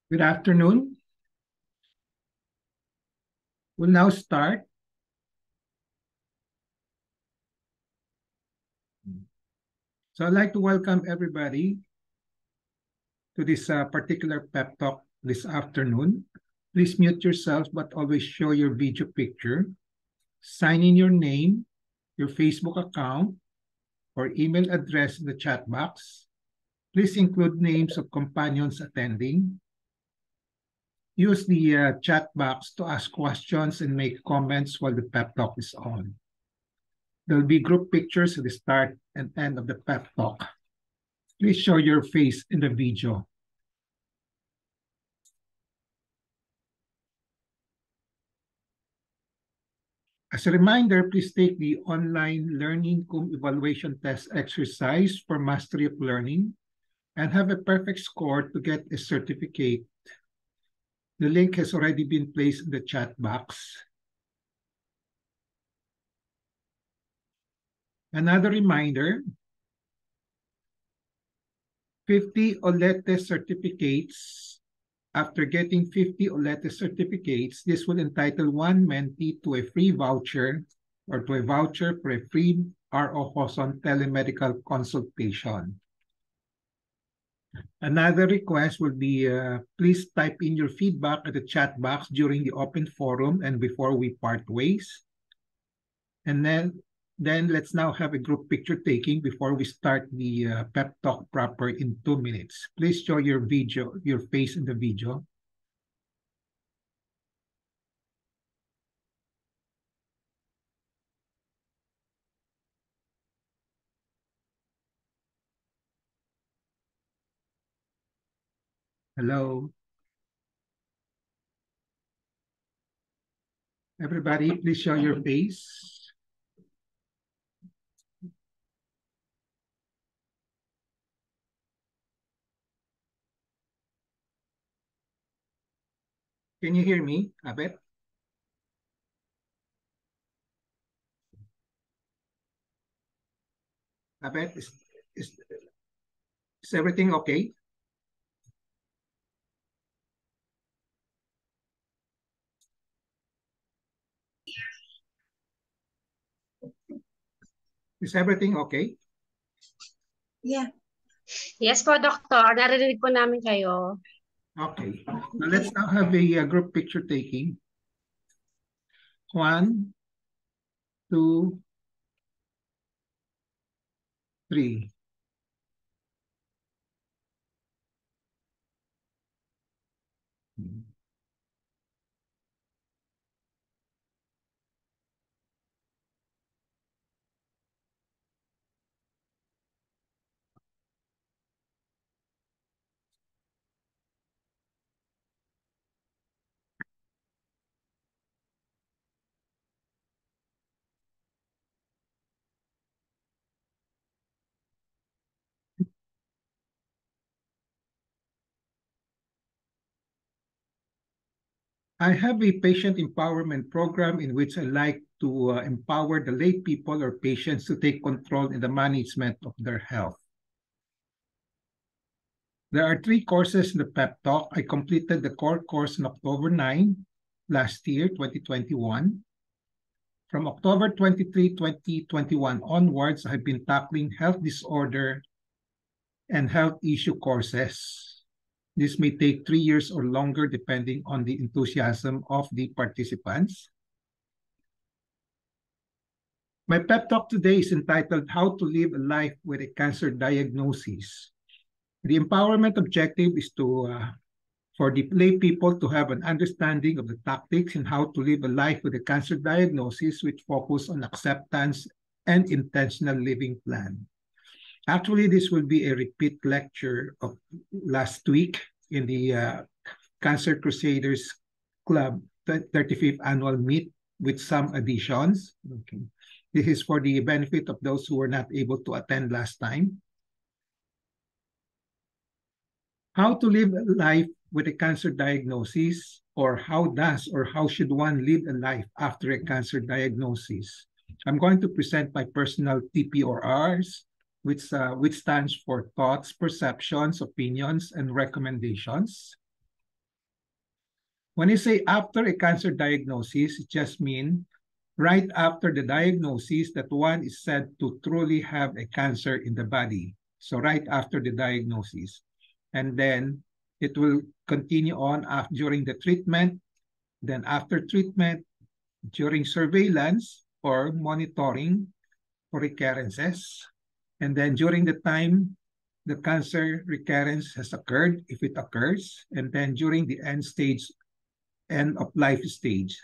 Good afternoon. We'll now start. So I'd like to welcome everybody to this particular pep talk this afternoon. Please mute yourselves, but always show your video picture. Sign in your name, your Facebook account, or email address in the chat box. Please include names of companions attending. Use the chat box to ask questions and make comments while the pep talk is on. There'll be group pictures at the start and end of the pep talk. Please show your face in the video. As a reminder, please take the online learning cum evaluation test exercise for mastery of learning and have a perfect score to get a certificate. The link has already been placed in the chat box. Another reminder, 50 OLETE certificates. After getting 50 OLETE certificates, this will entitle one mentee to a free voucher or to a voucher for a free ROJoson telemedical consultation. Another request will be, please type in your feedback at the chat box during the open forum and before we part ways. And then let's now have a group picture taking before we start the pep talk proper in 2 minutes. Please show your video, your face in the video. Hello. Everybody, please show your face. Can you hear me, Abet? Abet, is everything okay? Is everything okay? Yeah. Yes po, Doktor. Narinig po namin kayo. Okay. Now let's now have a group picture taking. 1, 2, 3. I have a patient empowerment program in which I like to empower the lay people or patients to take control in the management of their health. There are 3 courses in the PEP Talk. I completed the core course on October 9 last year, 2021. From October 23, 2021 onwards, I've been tackling health disorder and health issue courses. This may take 3 years or longer depending on the enthusiasm of the participants. My pep talk today is entitled How to Live a Life with a Cancer Diagnosis. The empowerment objective is for the lay people to have an understanding of the tactics and how to live a life with a cancer diagnosis, which focus on acceptance and intentional living plan. Actually, this will be a repeat lecture of last week in the Cancer Crusaders Club 35th annual meet with some additions. Okay. This is for the benefit of those who were not able to attend last time. How to live a life with a cancer diagnosis, or how should one live a life after a cancer diagnosis? I'm going to present my personal TPORs, which stands for thoughts, perceptions, opinions, and recommendations. When you say after a cancer diagnosis, it just means right after the diagnosis that one is said to truly have a cancer in the body. So right after the diagnosis. And then it will continue on during the treatment, then after treatment, during surveillance or monitoring for recurrences, and then during the time the cancer recurrence has occurred, if it occurs, and then during the end of life stage.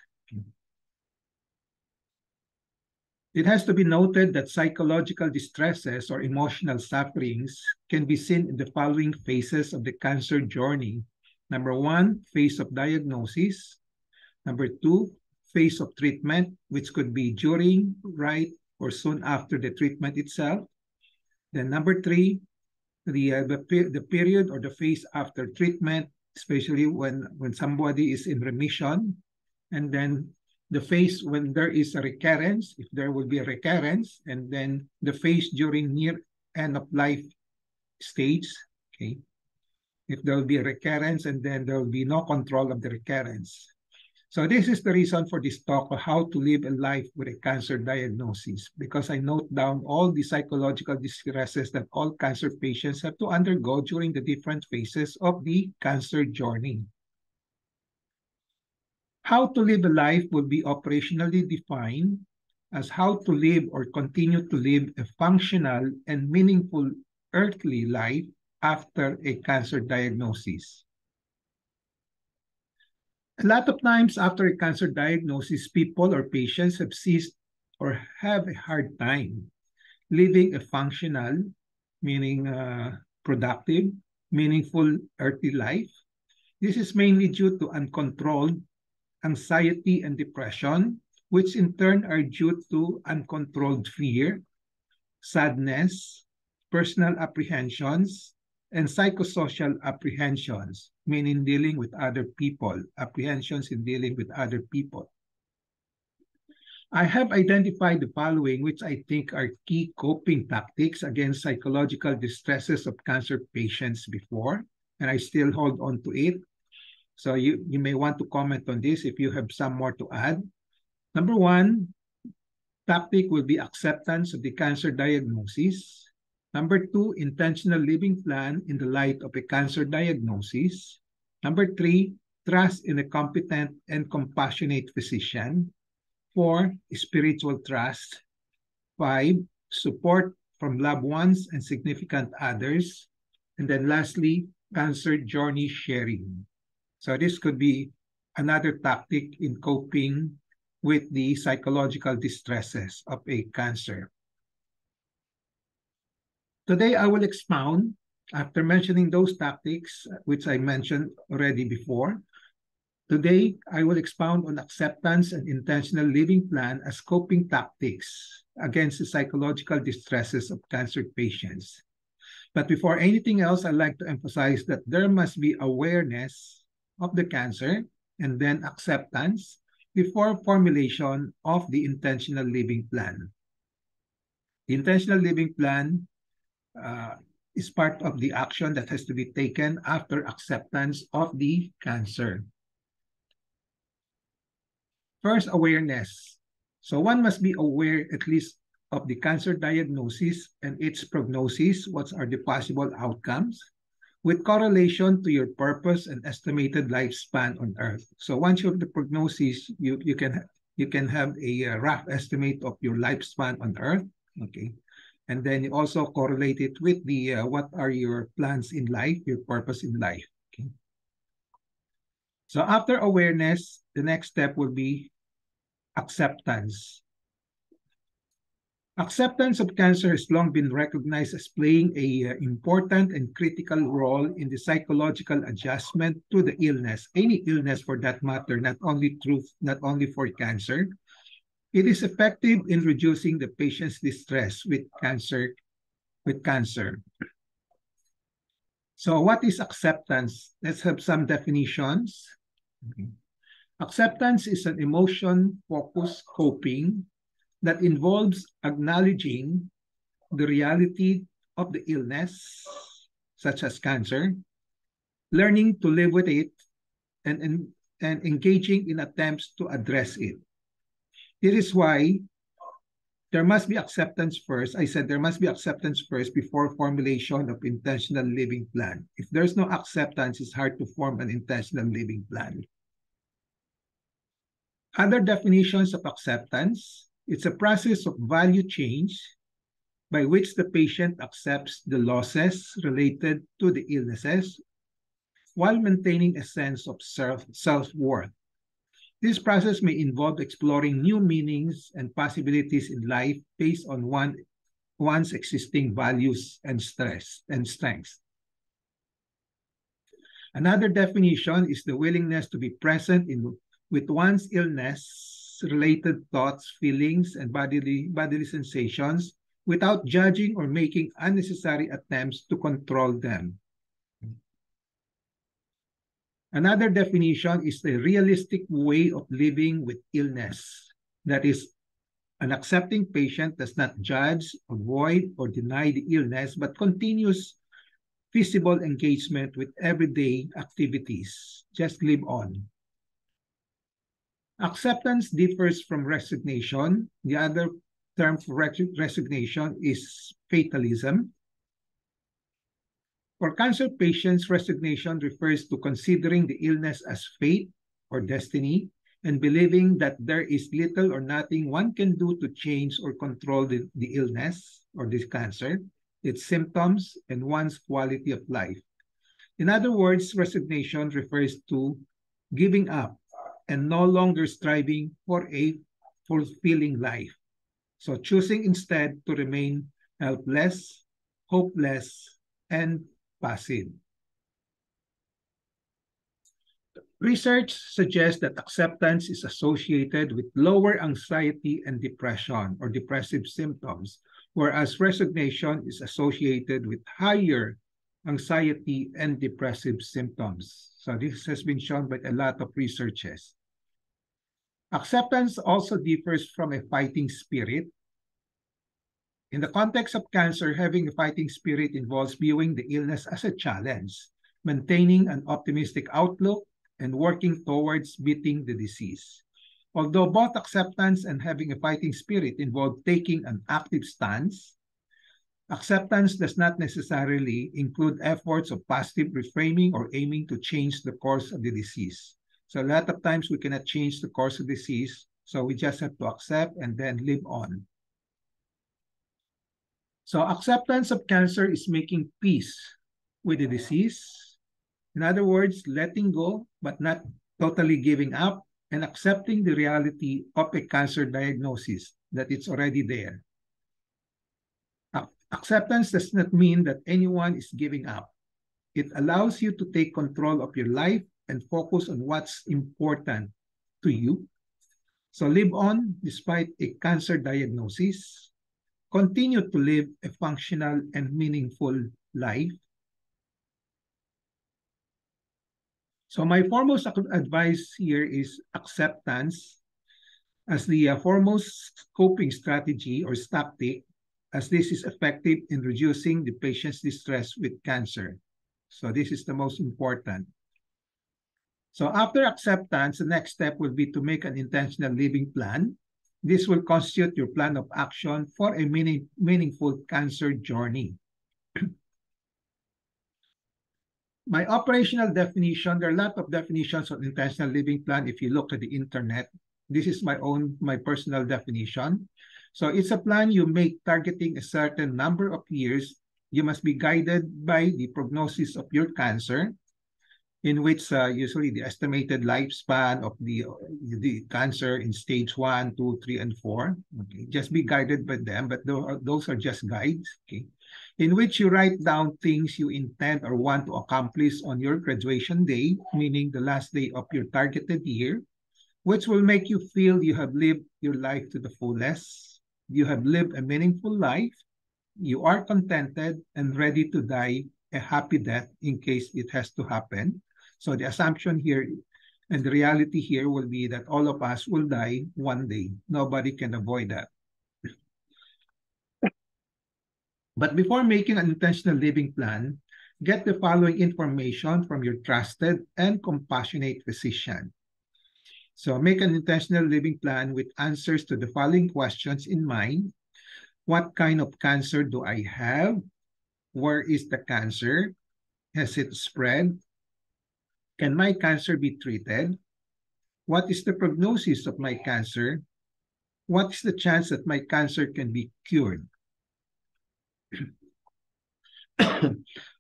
It has to be noted that psychological distresses or emotional sufferings can be seen in the following phases of the cancer journey. Number 1, phase of diagnosis. Number 2, phase of treatment, which could be during, right, or soon after the treatment itself. Then number 3, the period or the phase after treatment, especially when somebody is in remission. And then the phase when there is a recurrence, if there will be a recurrence, and then the phase during near end of life stage, okay? If there will be a recurrence and then there will be no control of the recurrence. So this is the reason for this talk of how to live a life with a cancer diagnosis, because I note down all the psychological distresses that all cancer patients have to undergo during the different phases of the cancer journey. How to live a life will be operationally defined as how to live or continue to live a functional and meaningful earthly life after a cancer diagnosis. A lot of times after a cancer diagnosis, people or patients have ceased or have a hard time living a functional, meaning productive, meaningful earthly life. This is mainly due to uncontrolled anxiety and depression, which in turn are due to uncontrolled fear, sadness, personal apprehensions, and psychosocial apprehensions, meaning dealing with other people, apprehensions in dealing with other people. I have identified the following, which I think are key coping tactics against psychological distresses of cancer patients before, and I still hold on to it. So you may want to comment on this if you have some more to add. Number 1, tactic will be acceptance of the cancer diagnosis. Number 2, intentional living plan in the light of a cancer diagnosis. Number 3, trust in a competent and compassionate physician. 4, spiritual trust. 5, support from loved ones and significant others. And then lastly, cancer journey sharing. So this could be another tactic in coping with the psychological distresses of a cancer. Today, I will expound, after mentioning those tactics, which I mentioned already before. Today, I will expound on acceptance and intentional living plan as coping tactics against the psychological distresses of cancer patients. But before anything else, I'd like to emphasize that there must be awareness of the cancer and then acceptance before formulation of the intentional living plan. The intentional living plan is part of the action that has to be taken after acceptance of the cancer. First, awareness. So one must be aware at least of the cancer diagnosis and its prognosis, what are the possible outcomes, with correlation to your purpose and estimated lifespan on Earth. So once you have the prognosis, you can have a rough estimate of your lifespan on Earth, okay? And then you also correlate it with the what are your plans in life, your purpose in life, okay? So after awareness, the next step will be acceptance. Acceptance of cancer has long been recognized as playing an important and critical role in the psychological adjustment to the illness, any illness for that matter, not only for cancer. It is effective in reducing the patient's distress with cancer. So what is acceptance? Let's have some definitions. Okay. Acceptance is an emotion-focused coping that involves acknowledging the reality of the illness, such as cancer, learning to live with it, and and engaging in attempts to address it. This is why there must be acceptance first. I said there must be acceptance first before formulation of intentional living plan. If there's no acceptance, it's hard to form an intentional living plan. Other definitions of acceptance, it's a process of value change by which the patient accepts the losses related to the illnesses while maintaining a sense of self-worth. This process may involve exploring new meanings and possibilities in life based on one's existing values and strengths. Another definition is the willingness to be present with one's illness-related thoughts, feelings, and bodily sensations without judging or making unnecessary attempts to control them. Another definition is the realistic way of living with illness. That is, an accepting patient does not judge, avoid, or deny the illness, but continues feasible engagement with everyday activities. Just live on. Acceptance differs from resignation. The other term for resignation is fatalism. For cancer patients, resignation refers to considering the illness as fate or destiny and believing that there is little or nothing one can do to change or control the illness or this cancer, its symptoms, and one's quality of life. In other words, resignation refers to giving up and no longer striving for a fulfilling life. So choosing instead to remain helpless, hopeless, and passive. Research suggests that acceptance is associated with lower anxiety and depression or depressive symptoms, whereas resignation is associated with higher anxiety and depressive symptoms. So this has been shown by a lot of researchers. Acceptance also differs from a fighting spirit. In the context of cancer, having a fighting spirit involves viewing the illness as a challenge, maintaining an optimistic outlook, and working towards beating the disease. Although both acceptance and having a fighting spirit involve taking an active stance, acceptance does not necessarily include efforts of positive reframing or aiming to change the course of the disease. So a lot of times we cannot change the course of the disease, so we just have to accept and then live on. So acceptance of cancer is making peace with the disease. In other words, letting go, but not totally giving up, and accepting the reality of a cancer diagnosis, that it's already there. Acceptance does not mean that anyone is giving up. It allows you to take control of your life and focus on what's important to you. So live on despite a cancer diagnosis. Continue to live a functional and meaningful life. So my foremost advice here is acceptance as the foremost coping strategy or tactic, as this is effective in reducing the patient's distress with cancer. So this is the most important. So after acceptance, the next step will be to make an intentional living plan. This will constitute your plan of action for a meaningful cancer journey. My operational definition, there are a lot of definitions of intentional living plan if you look at the internet. This is my personal definition. So it's a plan you make targeting a certain number of years. You must be guided by the prognosis of your cancer, in which usually the estimated lifespan of the cancer in stage 1, 2, 3, and 4. Okay, just be guided by them, but those are just guides. Okay, in which you write down things you intend or want to accomplish on your graduation day, meaning the last day of your targeted year, which will make you feel you have lived your life to the fullest. You have lived a meaningful life. You are contented and ready to die a happy death in case it has to happen. So the assumption here and the reality here will be that all of us will die one day. Nobody can avoid that. But before making an intentional living plan, get the following information from your trusted and compassionate physician. So make an intentional living plan with answers to the following questions in mind. What kind of cancer do I have? Where is the cancer? Has it spread? Can my cancer be treated? What is the prognosis of my cancer? What is the chance that my cancer can be cured?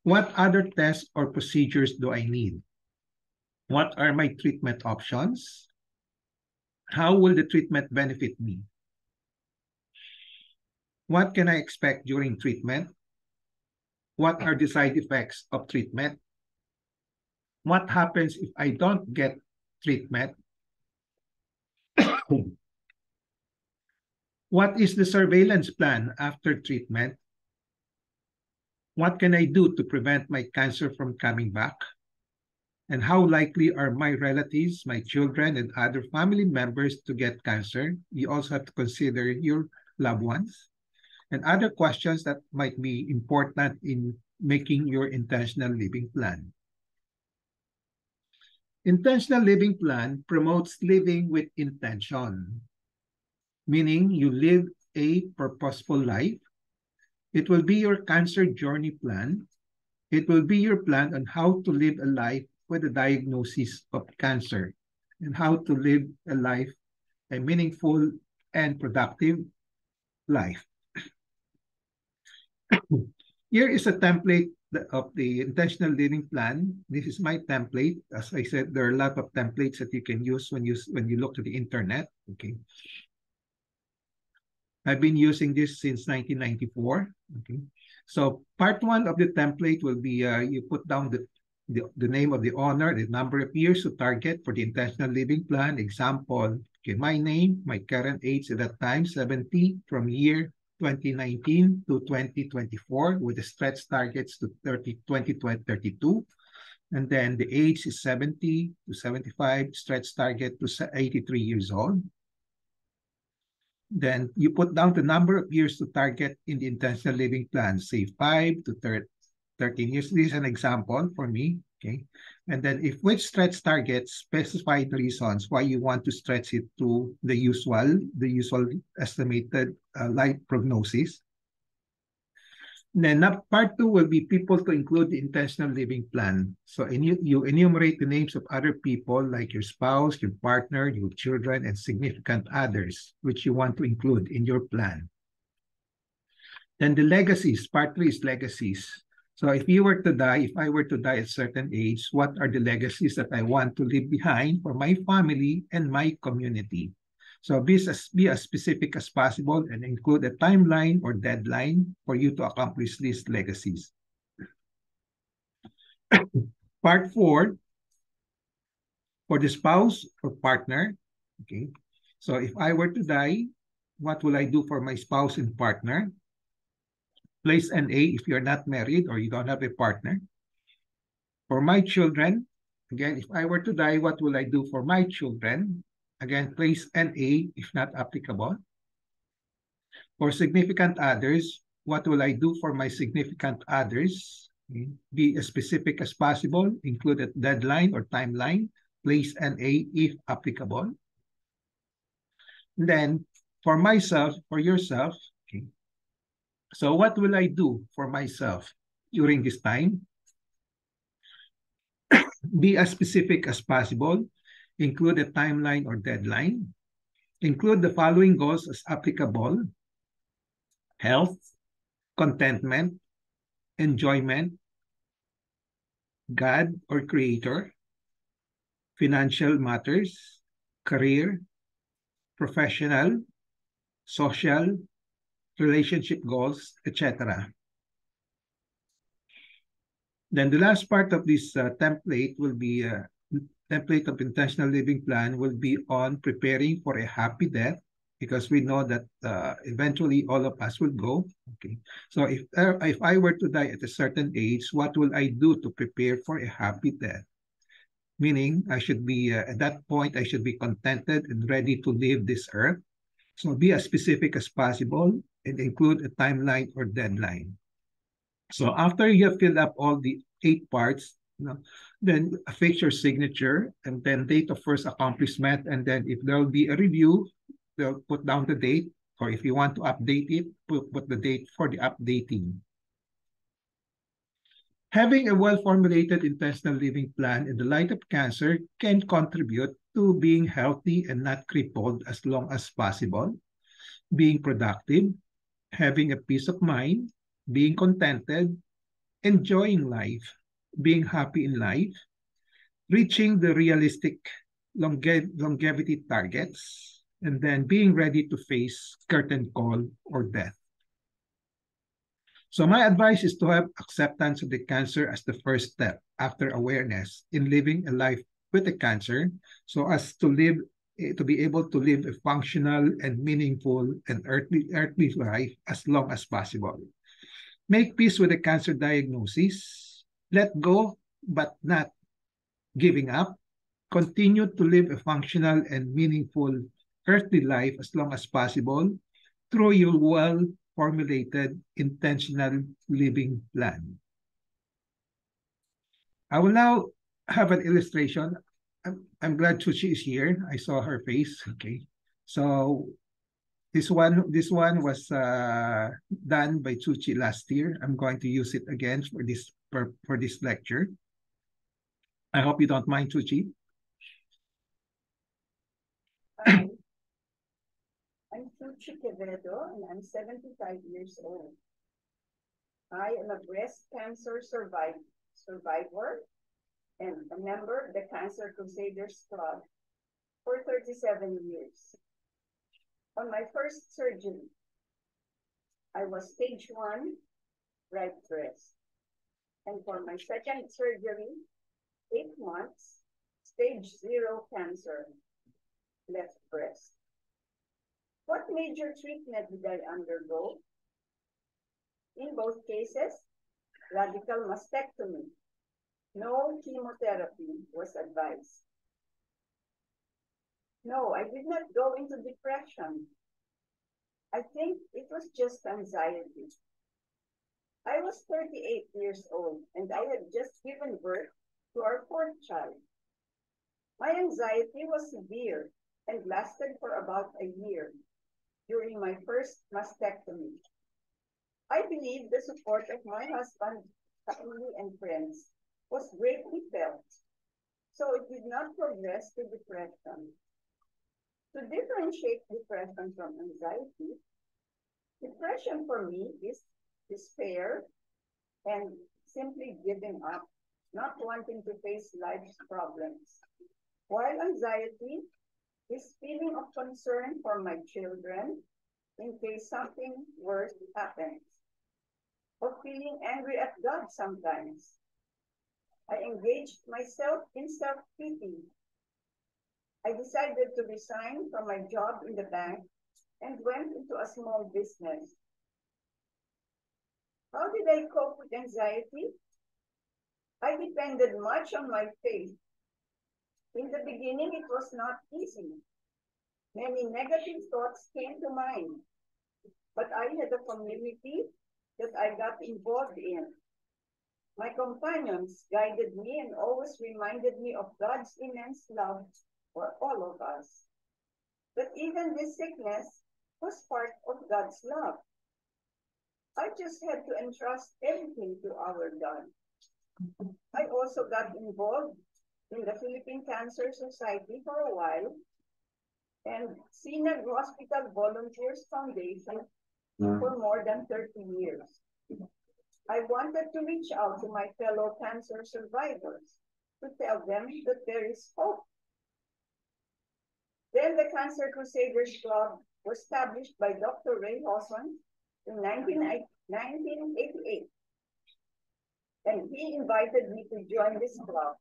What other tests or procedures do I need? What are my treatment options? How will the treatment benefit me? What can I expect during treatment? What are the side effects of treatment? What happens if I don't get treatment? What is the surveillance plan after treatment? What can I do to prevent my cancer from coming back? And how likely are my relatives, my children, and other family members to get cancer? You also have to consider your loved ones and other questions that might be important in making your intentional living plan. Intentional living plan promotes living with intention, meaning you live a purposeful life. It will be your cancer journey plan. It will be your plan on how to live a life with a diagnosis of cancer and how to live a life, a meaningful and productive life. Here is a template of the intentional living plan. This is my template. As I said, there are a lot of templates that you can use when you look to the internet. Okay. I've been using this since 1994. Okay. So part one of the template will be you put down the name of the owner, the number of years to target for the intentional living plan. Example, okay, my name, my current age at that time, 70, from year 2019 to 2024, with the stretch targets to 2032. And then the age is 70 to 75, stretch target to 83 years old. Then you put down the number of years to target in the intentional living plan, say 5 to 13 years. This is an example for me, okay? And then if which stretch target, specify the reasons why you want to stretch it to the usual estimated life prognosis. Then part two will be people to include the intentional living plan. So you enumerate the names of other people like your spouse, your partner, your children, and significant others, which you want to include in your plan. Then the legacies, part three is legacies. So if I were to die at a certain age, what are the legacies that I want to leave behind for my family and my community? So be as specific as possible and include a timeline or deadline for you to accomplish these legacies. Part four, for the spouse or partner, okay? So if I were to die, what will I do for my spouse and partner? Place an A if you're not married or you don't have a partner. For my children, again, if I were to die, what will I do for my children? Again, place an A if not applicable. For significant others, what will I do for my significant others? Okay. Be as specific as possible, include a deadline or timeline, place an A if applicable. And then for myself, for yourself, okay. So what will I do for myself during this time? Be as specific as possible, include a timeline or deadline, include the following goals as applicable: health, contentment, enjoyment, God or creator, financial matters, career, professional, social, relationship goals, etc. Then the last part of this template will be template of intentional living plan will be on preparing for a happy death, because we know that eventually all of us will go. Okay, so if I were to die at a certain age, what will I do to prepare for a happy death? Meaning, I should be at that point, I should be contented and ready to leave this earth. So be as specific as possible and include a timeline or deadline. So after you have filled up all the 8 parts, No? Then affix your signature and then date of first accomplishment. And then if there will be a review, they'll put down the date. Or if you want to update it, put the date for the updating. Having a well-formulated intentional living plan in the light of cancer can contribute to being healthy and not crippled as long as possible, being productive, having a peace of mind, being contented, enjoying life, being happy in life, reaching the realistic longevity targets, and then being ready to face curtain call or death. So my advice is to have acceptance of the cancer as the first step after awareness in living a life with the cancer, so as to be able to live a functional and meaningful and earthly life as long as possible. Make peace with the cancer diagnosis. Let go, but not giving up. Continue to live a functional and meaningful earthly life as long as possible through your well-formulated intentional living plan. I will now have an illustration. I'm glad Chuchi is here. I saw her face. Okay. So this one was done by Chuchi last year. I'm going to use it again for this lecture. I hope you don't mind, Chuchi. I'm Chuchi Quevedo, and I'm 75 years old. I am a breast cancer survivor and a member of the Cancer Crusaders Club for 37 years. On my first surgery, I was stage 1, right breast. And for my second surgery, 8 months, stage 0 cancer, left breast. What major treatment did I undergo? In both cases, radical mastectomy. No chemotherapy was advised. No, I did not go into depression. I think it was just anxiety. I was 38 years old and I had just given birth to our 4th child. My anxiety was severe and lasted for about a year during my first mastectomy. I believe the support of my husband, family, and friends was greatly felt, so it did not progress to depression. To differentiate depression from anxiety, depression for me is despair and simply giving up, not wanting to face life's problems. While anxiety is feeling of concern for my children in case something worse happens, or feeling angry at God sometimes. I engaged myself in self-pity. I decided to resign from my job in the bank and went into a small business. How did I cope with anxiety? I depended much on my faith. In the beginning, it was not easy. Many negative thoughts came to mind, but I had a community that I got involved in. My companions guided me and always reminded me of God's immense love for all of us. That even this sickness was part of God's love. I just had to entrust everything to our God. I also got involved in the Philippine Cancer Society for a while and Sinag Hospital Volunteers Foundation for more than 30 years. I wanted to reach out to my fellow cancer survivors to tell them that there is hope. Then the Cancer Crusaders Club was established by Dr. ROJoson in 1988. And he invited me to join this club.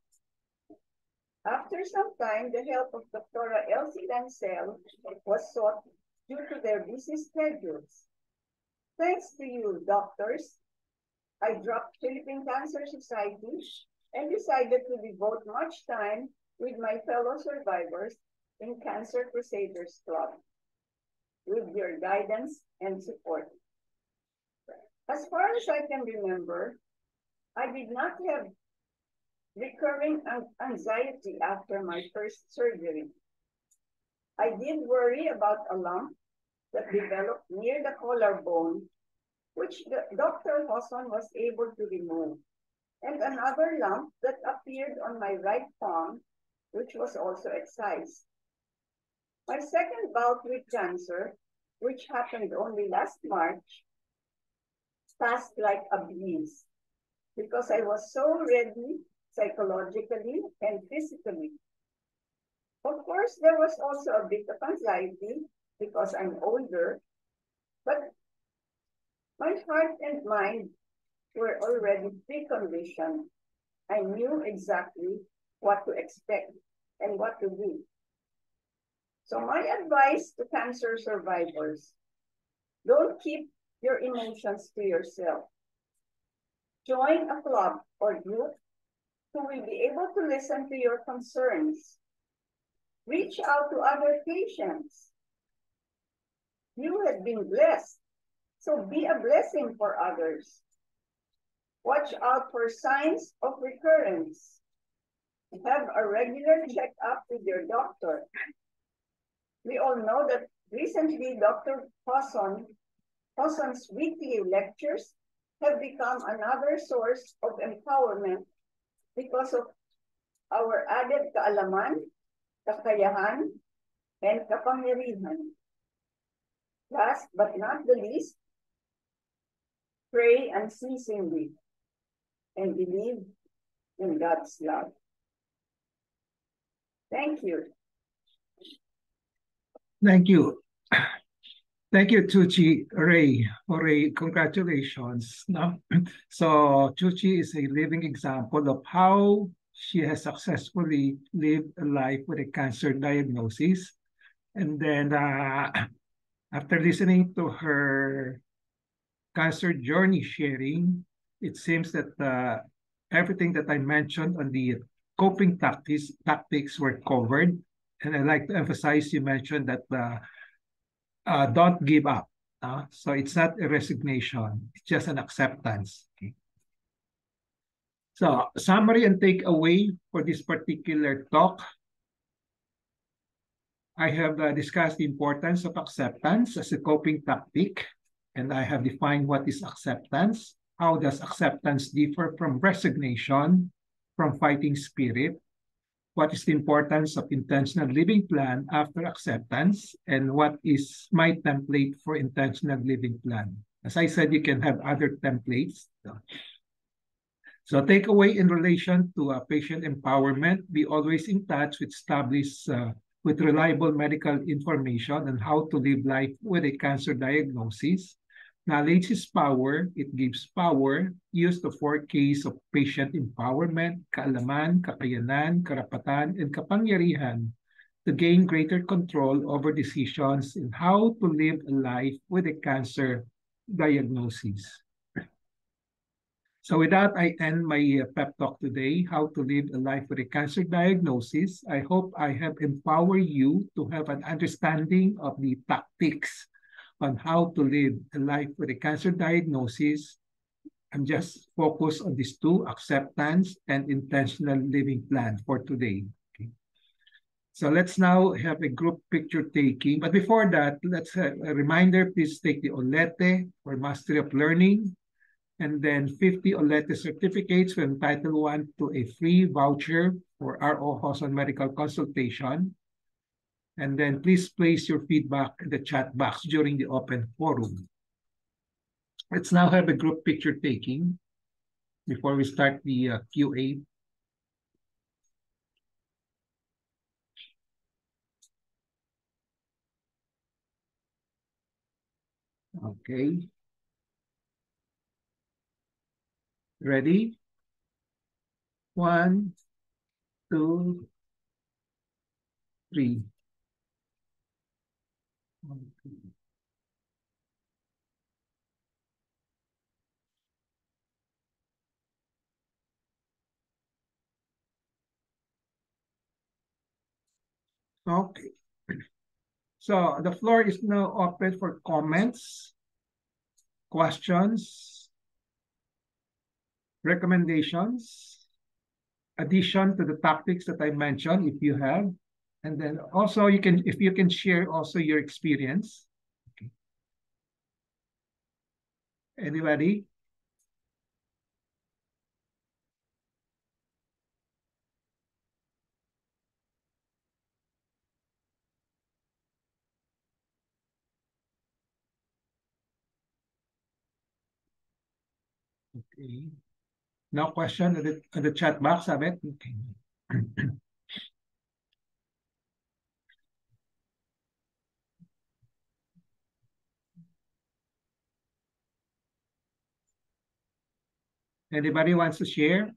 After some time, the help of Dr. Elsie Lancel was sought due to their busy schedules. Thanks to you, doctors, I dropped Philippine Cancer Society and decided to devote much time with my fellow survivors in Cancer Crusaders Club with your guidance and support. As far as I can remember, I did not have recurring anxiety after my first surgery. I did worry about a lump that developed near the collarbone, which Dr. Hosson was able to remove, and another lump that appeared on my right palm, which was also excised. My second bout with cancer, which happened only last March, passed like a breeze because I was so ready psychologically and physically. Of course, there was also a bit of anxiety because I'm older, but my heart and mind were already preconditioned. I knew exactly what to expect and what to do. So my advice to cancer survivors, don't keep your emotions to yourself. Join a club or group who will be able to listen to your concerns. Reach out to other patients. You have been blessed, so be a blessing for others. Watch out for signs of recurrence. Have a regular checkup with your doctor. We all know that recently Dr. Hosson's weekly lectures have become another source of empowerment because of our added kaalaman, kakayahan, and kapangyarihan. Last but not the least, pray unceasingly and believe in God's love. Thank you. Thank you. Thank you, Chuchi. Ray, congratulations. No? So Chuchi is a living example of how she has successfully lived a life with a cancer diagnosis. And then after listening to her cancer journey sharing, it seems that everything that I mentioned on the coping tactics were covered. And I'd like to emphasize, you mentioned that don't give up. So it's not a resignation, it's just an acceptance. Okay. So summary and takeaway for this particular talk. I have discussed the importance of acceptance as a coping tactic, and I have defined what is acceptance. How does acceptance differ from resignation, from fighting spirit? What is the importance of intentional living plan after acceptance, and what is my template for intentional living plan? As I said, you can have other templates. So takeaway in relation to patient empowerment, be always in touch with reliable medical information on how to live life with a cancer diagnosis. Knowledge is power. It gives power. Use the 4 Ks of patient empowerment, kaalaman, kakayanan, karapatan, and kapangyarihan to gain greater control over decisions in how to live a life with a cancer diagnosis. So with that, I end my pep talk today, how to live a life with a cancer diagnosis. I hope I have empowered you to have an understanding of the tactics on how to live a life with a cancer diagnosis. I'm just focused on these 2, acceptance and intentional living plan for today. Okay. So let's now have a group picture taking. But before that, let's have a reminder, please take the OLETE for Mastery of Learning. And then 50 OLETE certificates will entitle one to a free voucher for ROJoson medical consultation. And then please place your feedback in the chat box during the open forum. Let's now have a group picture taking before we start the QA. Okay. Ready? 1, 2, 3. Okay. So the floor is now open for comments, questions, recommendations. addition to the topics that I mentioned, if you have. And then also if you can share also your experience. Okay. Anybody? Okay. No question in the chat box, Abet? Okay. Anybody wants to share?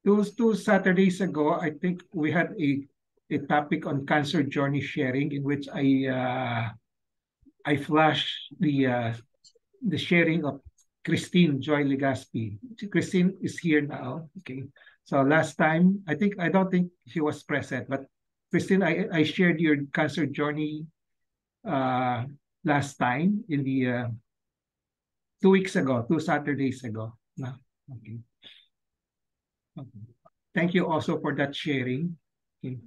Two Saturdays ago, I think we had a topic on cancer journey sharing in which I flashed the sharing of Christine Joy Legaspi. Christine is here now. Okay. So last time, I don't think she was present, but Christine, I shared your cancer journey last time in the 2 weeks ago, 2 Saturdays ago. No? Okay. Okay. Thank you also for that sharing. Okay.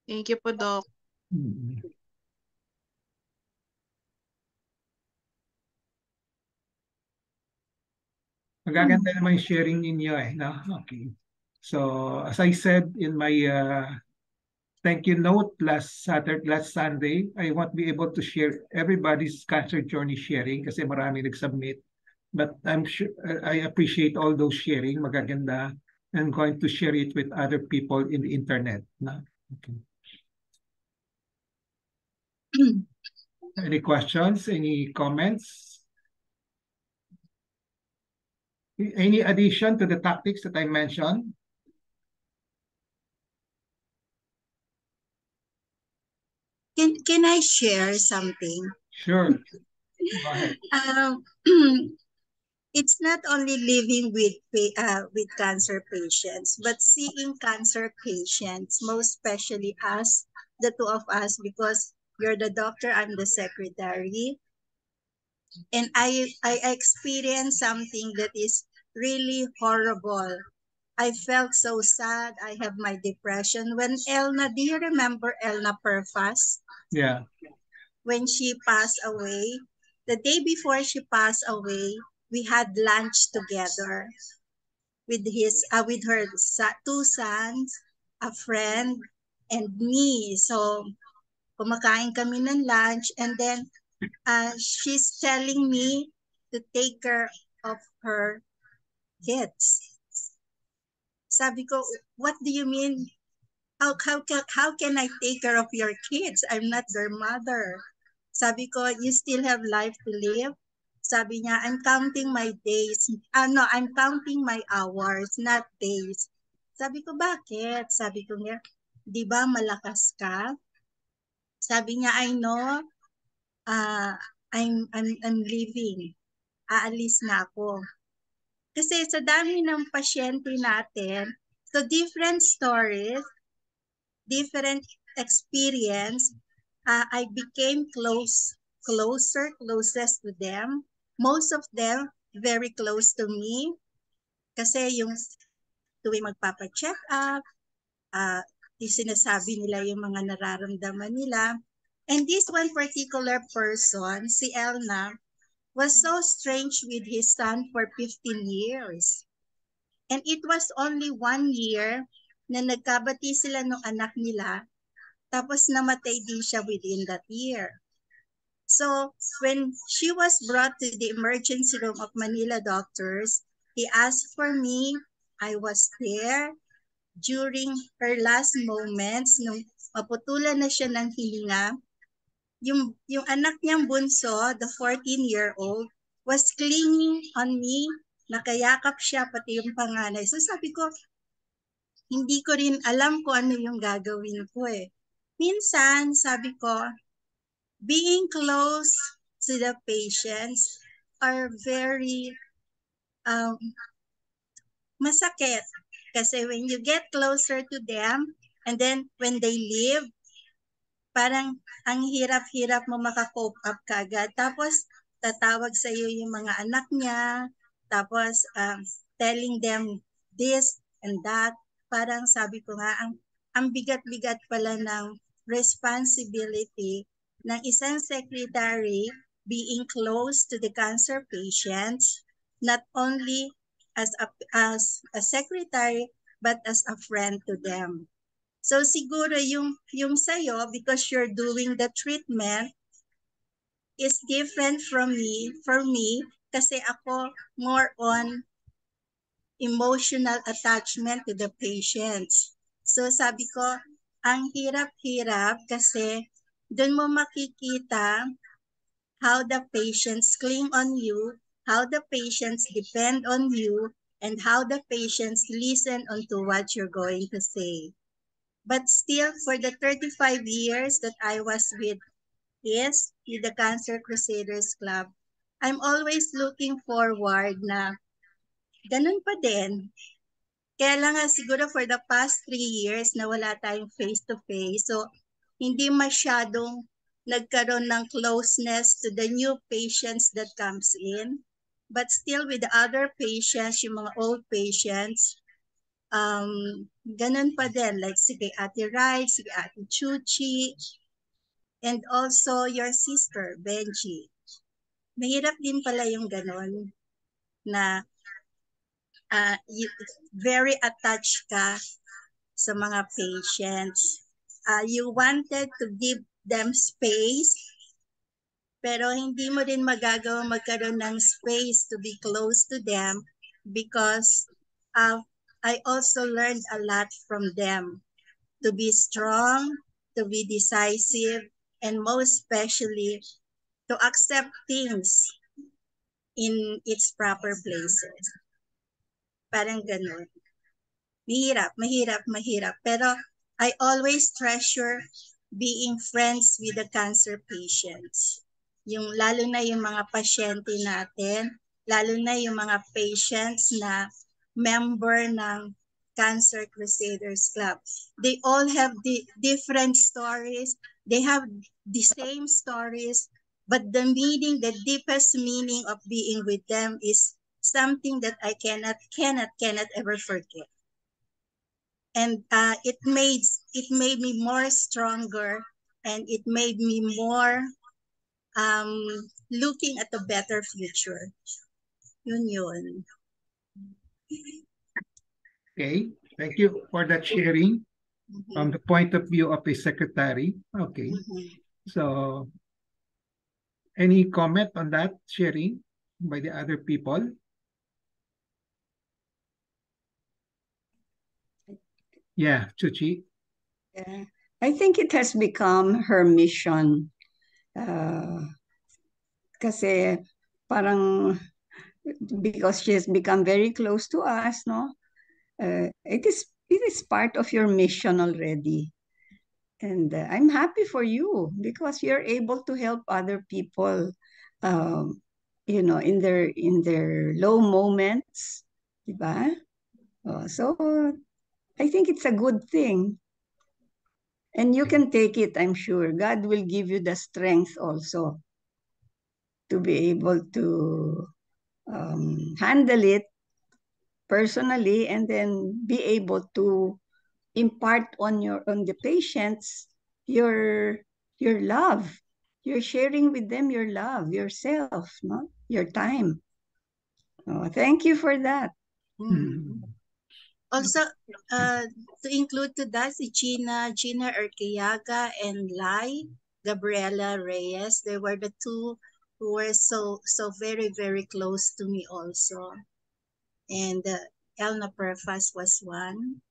Thank you po, Doc. Mm-hmm. Magaganda naman yung sharing ninyo eh. No? Okay. So as I said in my thank you note last Sunday, I won't be able to share everybody's cancer journey sharing kasi marami nag-submit. But I'm sure I appreciate all those sharing. Magaganda. I'm going to share it with other people in the internet. No? Okay. Any questions? Any comments? Any addition to the topics that I mentioned? Can I share something? Sure. Go ahead. It's not only living with cancer patients, but seeing cancer patients, most especially us, the two of us, because you're the doctor, I'm the secretary. And I experienced something that is really horrible. I felt so sad. I have my depression. When Elna, do you remember Elna Perfas? Yeah. When she passed away, the day before she passed away, we had lunch together with her two sons, a friend, and me. So kumakain kami ng lunch, and then she's telling me to take care of her kids. Sabi ko, what do you mean? How can I take care of your kids? I'm not their mother. Sabi ko, you still have life to live? Sabi niya, I'm counting my days. No, I'm counting my hours, not days. Sabi ko, bakit? Sabi ko niya, di ba malakas ka? Sabi niya, I know, I'm leaving. Aalis na ako. Kasi sa dami ng pasyente natin, so different stories, different experience, I became closest to them. Most of them very close to me. Kasi yung tuwing magpapa-check up, sinasabi nila yung mga nararamdaman nila. And this one particular person, si Elna, was so strange with his son for 15 years. And it was only 1 year na nagkabati sila ng anak nila, tapos namatay din siya within that year. So when she was brought to the emergency room of Manila doctors, he asked for me. I was there during her last moments, nung maputulan na siya ng hininga. Yung anak niyang bunso, the 14-year-old, was clinging on me. Nakayakap siya, pati yung panganay. So sabi ko, hindi ko rin alam kung ano yung gagawin ko eh. Minsan, sabi ko, being close to the patients are very masakit. Kasi when you get closer to them And then when they leave, parang ang hirap-hirap mo maka-cope up kagad. Tapos tatawag sa iyo yung mga anak niya, tapos telling them this and that. Parang sabi ko nga, ang bigat-bigat pala ng responsibility ng isang secretary being close to the cancer patients, not only as a secretary, but as a friend to them. So siguro yung sa'yo, because you're doing the treatment, is different from me. For me, kasi ako more on emotional attachment to the patients. So sabi ko, ang hirap-hirap kasi doon mo makikita how the patients cling on you, how the patients depend on you, and how the patients listen onto what you're going to say. But still, for the 35 years that I was with the Cancer Crusaders Club, I'm always looking forward na ganun pa din. Kaya lang nga siguro for the past 3 years na wala tayong face-to-face, so hindi masyadong nagkaroon ng closeness to the new patients that comes in. But still with the other patients, yung mga old patients, ganun pa din, like si kay Ate Rai, si kay Ate Chuchi, and also your sister, Benji. Mahirap din pala yung ganun na very attached ka sa mga patients. You wanted to give them space, pero hindi mo din magagawa magkaroon ng space to be close to them because I also learned a lot from them. To be strong, to be decisive, and most especially, to accept things in its proper places. Parang ganun. Mahirap. Pero I always treasure being friends with the cancer patients. Lalo na yung mga pasyente natin, lalo na yung mga patients na member ng Cancer Crusaders Club. They all have different stories. They have the same stories, but the deepest meaning of being with them is something that I cannot ever forget. And it made me more stronger, and it made me more looking at a better future. Yun. Okay, thank you for that sharing from the point of view of a secretary. Okay, so any comment on that sharing by the other people? Yeah, Chuchi. Yeah. I think it has become her mission. Kasi parang because she has become very close to us, no? It is part of your mission already. And I'm happy for you because you're able to help other people, in their low moments, diba? So I think it's a good thing. And you can take it, I'm sure. God will give you the strength also to be able to handle it personally and then be able to impart on the patients your love. You're sharing with them your love, yourself, no? Your time. Thank you for that. Also, to include to that, si Gina Erquiaga and Lai Gabriela Reyes, they were the two who were so very, very close to me also. And Elna Perfas was one.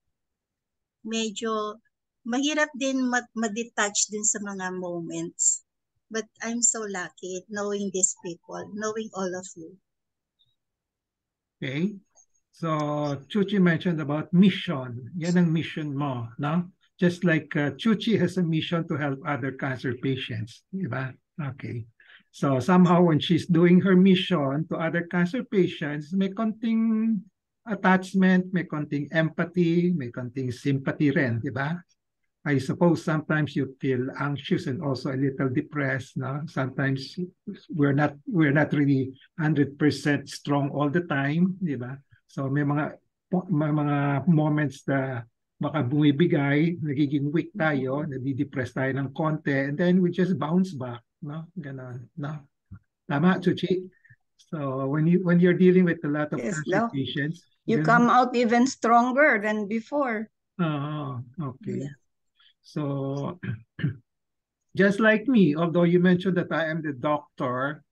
Medyo mahirap din ma-detach din sa mga moments. But I'm so lucky knowing these people, knowing all of you. Okay. So, Chuchi mentioned about mission. Yan ang mission mo, no? Just like Chuchi has a mission to help other cancer patients, diba? Okay. So, somehow when she's doing her mission to other cancer patients, may konting attachment, may konting empathy, may konting sympathy rin, diba? I suppose sometimes you feel anxious and also a little depressed. No? Sometimes we're not really 100% strong all the time, di ba? So may mga moments na baka bumibigay, nagiging weak tayo, nadidepress tayo ng konti, and then we just bounce back, no? Ganon, no? Tama, Chuchi? So when you're dealing with a lot of Yes, cancer no. patients, You come out even stronger than before. Oh, okay. Yeah. So just like me, although you mentioned that I am the doctor,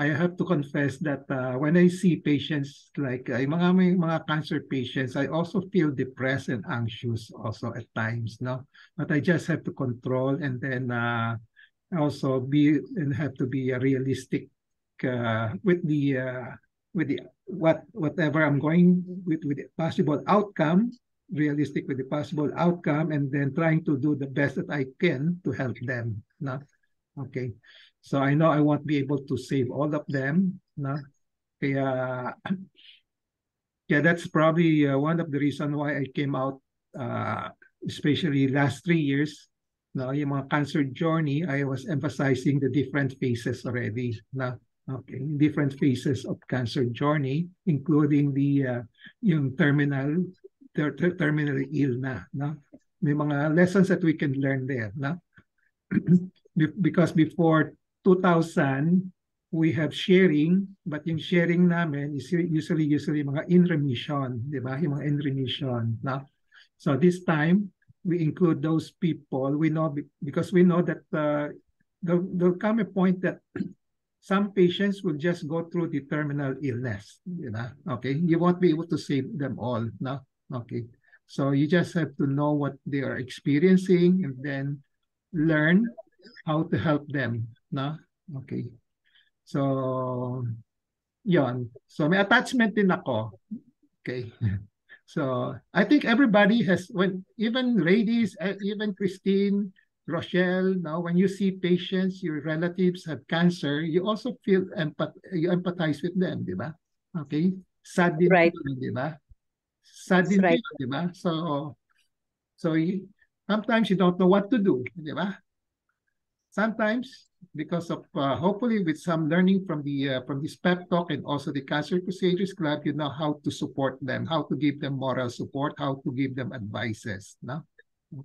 I have to confess that when I see patients like may mga cancer patients, I also feel depressed and anxious also at times, no? But I just have to control and then also have to be realistic with the whatever I'm going with the possible outcome, realistic with the possible outcome, and then trying to do the best that I can to help them. No? Okay. So I know I won't be able to save all of them. No? Kaya, yeah, that's probably one of the reasons why I came out, especially last 3 years. No, yung mga cancer journey, I was emphasizing the different phases already. No? Okay, different phases of cancer journey, including the yung terminally ill na. No? May mga lessons that we can learn there. No? Because before 2000, we have sharing, but yung sharing namin is usually mga in remission, di ba? Yung mga in remission. No? So this time, we include those people. We know because we know that there'll come a point that some patients will just go through the terminal illness, you know, okay? You won't be able to save them all, no? Okay. So you just have to know what they are experiencing and then learn how to help them, no? Okay. So, yon. So may attachment din ako. Okay. So I think everybody has, even ladies, even Christine, Rochelle, now when you see patients, your relatives have cancer, you also feel you empathize with them, di ba? Okay? Sad din Right. yun, di ba? Sad din Right. yun, di ba? So sometimes you don't know what to do, di ba? Sometimes, because of hopefully with some learning from this pep talk and also the Cancer Crusaders Club, you know how to support them, how to give them moral support, how to give them advices, no?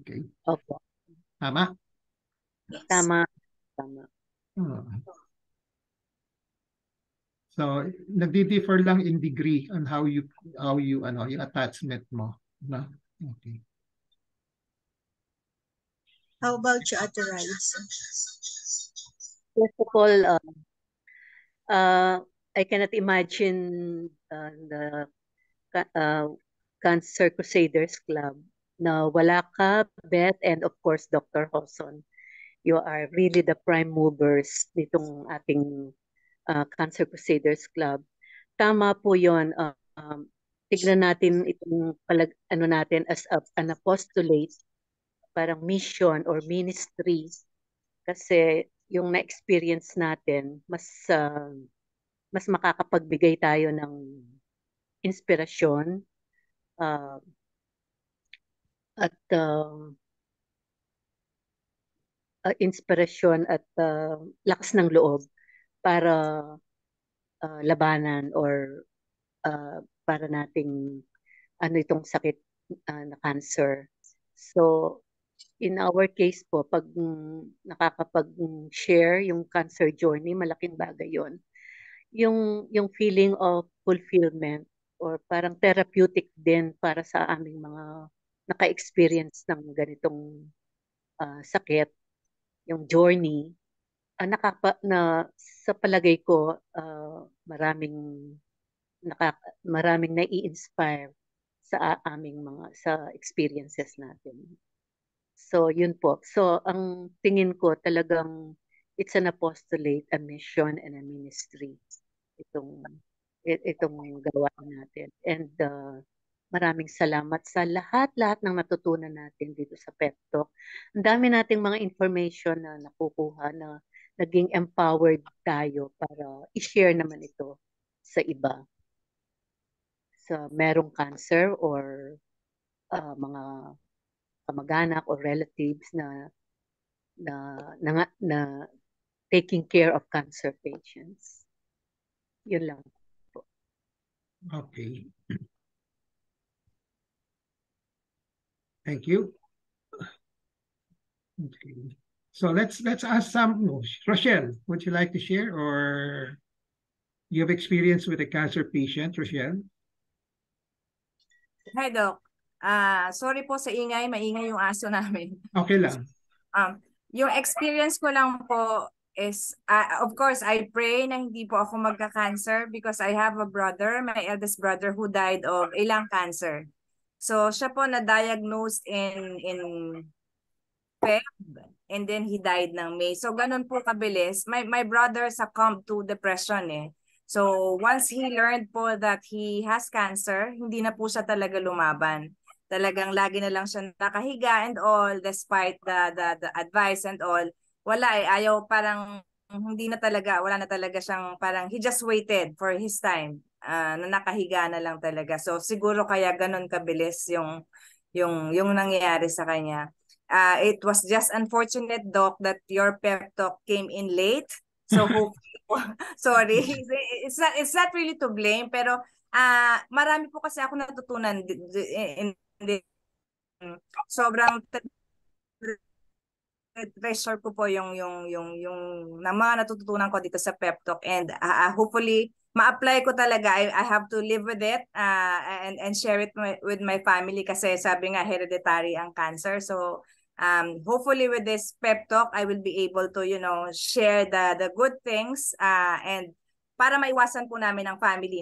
Okay. Opo. Tama? Yes. Tama. So nagdi-differ lang in degree on how you yung attachment mo, no? Okay. How about you, Ate Rice? First of all, I cannot imagine the Cancer Crusaders Club na wala ka, Beth, and of course, Dr. Joson. You are really the prime movers nitong ating Cancer Crusaders Club. Tama po yun. Tignan natin itong natin as an apostolate, parang mission or ministry. Kasi yung na-experience natin, mas makakapagbigay tayo ng inspirasyon at lakas ng loob para labanan or para nating itong sakit na cancer. So in our case po, pag nakakapag-share yung cancer journey, malaking bagay yon. Yung feeling of fulfillment or parang therapeutic din para sa aming mga naka-experience ng ganitong sakit, yung journey, sa palagay ko, maraming nai-inspire sa aming sa experiences natin. So, yun po. So, ang tingin ko talagang it's an apostolate, a mission, and a ministry. Itong gawain natin. And maraming salamat sa lahat ng natutunan natin dito sa PEP Talk. Ang dami nating mga information na nakukuha na naging empowered tayo para i-share naman ito sa iba. Sa merong cancer or mga kamag-anak or relatives na taking care of cancer patients. Yun lang. Okay. Thank you. Okay. So let's ask some. Rochelle, would you like to share, or you have experience with a cancer patient, Rochelle? Hi, Doc. Sorry po sa ingay, maingay yung aso namin. Okay lang. Yung experience ko lang po is, of course, I pray na hindi po ako magka-cancer because I have a brother, my eldest brother, who died of ilang cancer. So siya po na-diagnosed in Feb, and then he died ng May. So ganun po kabilis. My brother succumbed to depression eh. So once he learned po that he has cancer, hindi na po siya talaga lumaban. Talagang lagi na lang siya nakahiga and all, despite the advice and all. Wala eh, ayaw, parang hindi na talaga, wala na talaga siyang, parang he just waited for his time. Na nakahiga na lang talaga. So siguro kaya ganun kabilis yung nangyayari sa kanya. It was just unfortunate, Doc, that your pep talk came in late. So sorry, it's not really to blame, pero marami po kasi ako natutunan sobrang treasure ko po yung na mga natutunan ko dito sa pep talk, and hopefully ma-apply ko talaga. I have to live with it and share it with my family kasi sabi nga hereditary ang cancer. So hopefully with this pep talk I will be able to share the good things and para maiwasan po namin ng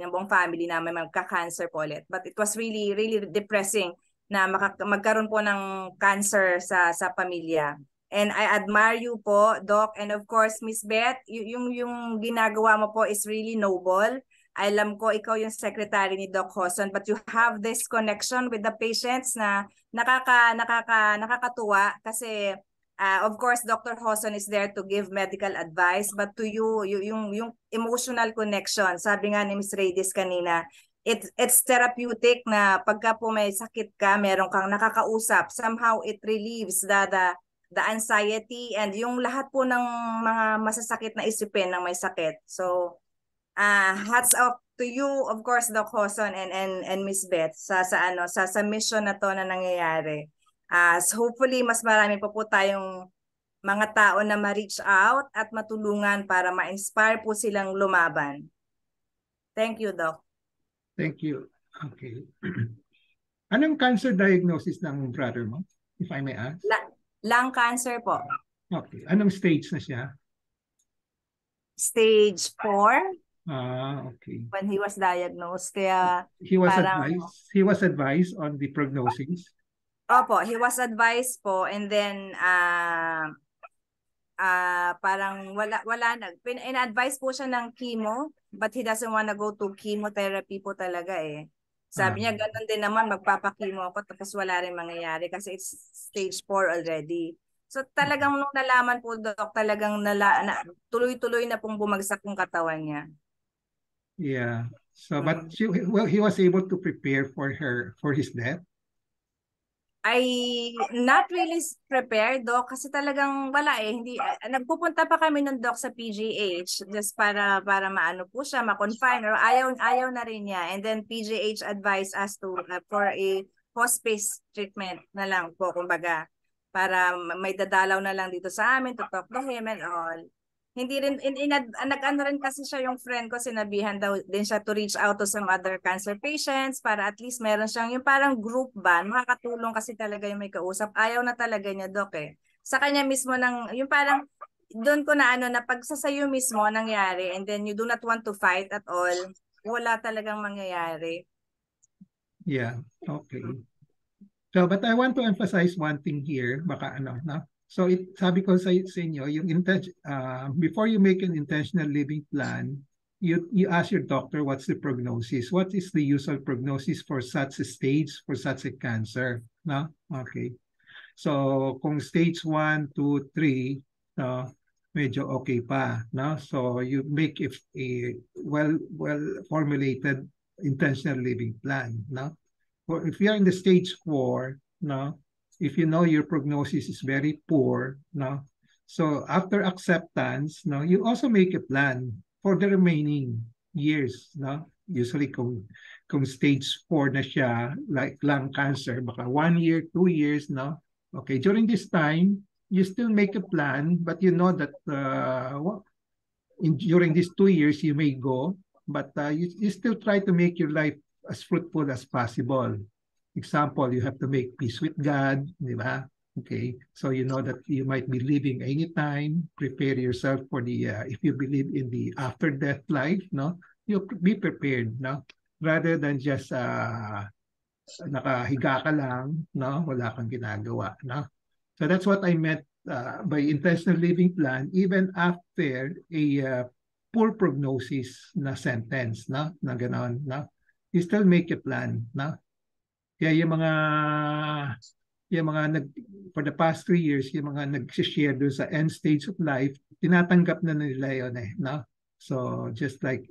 buong family namin magka-cancer po ulit. But it was really really depressing na magkaroon po ng cancer sa pamilya. And I admire you po, Doc, and of course Miss Beth, yung ginagawa mo po is really noble. Alam ko ikaw yung secretary ni Doc Joson, but you have this connection with the patients na nakakatuwa kasi of course Dr. Joson is there to give medical advice, but to you yung emotional connection. Sabi nga ni Miss Reyes kanina, it's therapeutic na pagka po may sakit ka, meron kang nakakausap. Somehow it relieves the anxiety and yung lahat po ng mga masasakit na isipin ng may sakit. So hats off to you, of course, Doc Joson and Miss Beth sa mission na to na nangyayari. So hopefully mas marami pa po tayong mga tao na ma-reach out at matulungan para ma-inspire po silang lumaban. Thank you, Doc. Thank you. Okay. Anong cancer diagnosis ng brother mo, if I may ask? Lung cancer po. Okay. Anong stage na siya? Stage 4. Okay. When he was diagnosed. Kaya he was advised on the prognosis? Opo, he was advised po, and then parang wala na. In-advise po siya ng chemo, but he doesn't want to go to chemotherapy po talaga eh. Sabi niya, ganun din naman, magpapakimo ako tapos wala rin mangyayari kasi it's stage 4 already. So talagang nung nalaman po, Doc, talagang tuloy-tuloy na pong bumagsak yung katawan niya. Yeah. So, but he was able to prepare for his death? I not really prepared, Doc, kasi talagang wala eh. Hindi, nagpupunta pa kami ng Doc sa PGH just para maano po siya, ma-confine, or ayaw na rin niya. And then PGH advised us to for a hospice treatment na lang po, kumbaga, para may dadalaw na lang dito sa amin to talk to him and all. Hindi rin, nag-ano rin kasi siya yung friend ko, sinabihan daw din siya to reach out to some other cancer patients para at least meron siyang yung parang group ba, makakatulong kasi talaga yung may kausap. Ayaw na talaga niya, Doc eh. Sa kanya mismo yung parang, doon ko na na pag sa sayo mismo nangyari and then you do not want to fight at all, wala talagang mangyayari. Yeah, okay. So, but I want to emphasize one thing here, baka no? So sabi ko sa inyo, yung before you make an intentional living plan, you ask your doctor what's the prognosis. What is the usual prognosis for such a stage, for such a cancer? No? Okay. So kung stage 1, 2, 3, medyo okay pa. No? So you make a well formulated intentional living plan. No? Or if you're in the stage 4, no? if you know your prognosis is very poor, no? So after acceptance, no, you also make a plan for the remaining years, no? Usually kung stage 4 na siya, like lung cancer, baka 1 year, 2 years, no? Okay, during this time, you still make a plan, but you know that during these 2 years you may go, but you still try to make your life as fruitful as possible. Example, you have to make peace with God, di ba? Okay, so you know that you might be leaving anytime. Prepare yourself for the, if you believe in the after-death life, no? You be prepared, no? Rather than just nakahiga ka lang, no? Wala kang ginagawa, no? So that's what I meant by intentional living plan, even after a poor prognosis na sentence, no? Na ganon, no? You still make a plan, no? Kaya yung mga for the past 3 years, yung mga nag-share doon sa end stage of life, tinatanggap na nila yun eh, no? So just like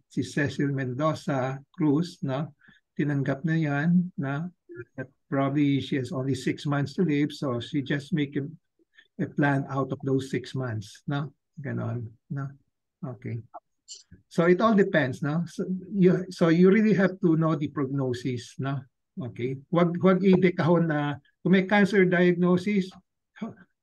si Cecil Mendoza Cruz, no? Tinanggap na yan, no? That probably she has only 6 months to live, so she just make a plan out of those 6 months, no? Ganon, no? Okay. So it all depends, no? So you really have to know the prognosis, no? Okay. Wag idekahon na kung may cancer diagnosis,